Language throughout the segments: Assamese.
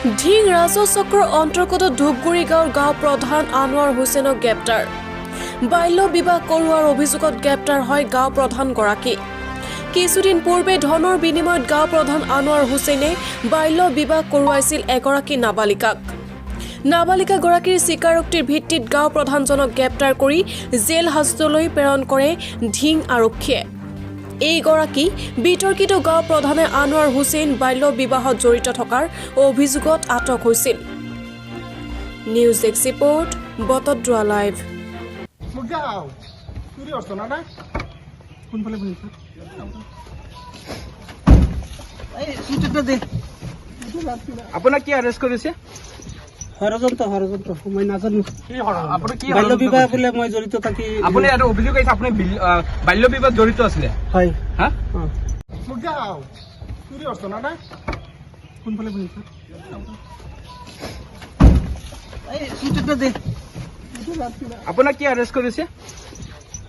ঢিং ৰাজহ চক্ৰৰ অন্তৰ্গত ধূপগুৰি গাঁৱৰ গাঁও প্ৰধান আনোৱাৰ হুছেইনক গ্ৰেপ্তাৰ। বাল্য বিবাহ কৰোৱাৰ অভিযোগত গ্ৰেপ্তাৰ হয় গাঁও প্ৰধানগৰাকী। কিছুদিন পূৰ্বে ধনৰ বিনিময়ত গাঁও প্ৰধান আনোৱাৰ হুছেইনে বাল্য বিবাহ কৰোৱাইছিল এগৰাকী নাবালিকাক। নাবালিকাগৰাকীৰ স্বীকাৰোক্তিৰ ভিত্তিত গাঁও প্ৰধানজনক গ্ৰেপ্তাৰ কৰি জেল হাজতলৈ প্ৰেৰণ কৰে ঢিং আৰক্ষীয়ে। এইগৰাকী বিতৰ্কিত গাঁও প্ৰধানে আনোৱাৰ হুছেইন বাল্য বিবাহত জড়িত থকাৰ অভিযোগত আটক হৈছিল। News desk report Batadrowa live. আপোনাক কি আৰেষ্ট কৰিছে? ষড়যন্ত্ৰ মই নাজানো। বাল্য বিবাহ বোলে মই জড়িত থাকি আপুনি এটা অভিযোগ আহিছে আপুনি বাল্য বিবাহ জড়িত আছিলে? হয়। হা? আপোনাক কি আৰেষ্ট কৰিছে?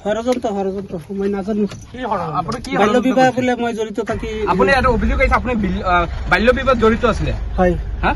ষড়যন্ত্ৰ মই নাজানো। আপুনি কি বাল্য বিবাহ বোলে মই জড়িত থাকি আপুনি এটা অভিযোগ আহিছে আপুনি বাল্য বিবাহ জড়িত আছিলে? হয়। হা?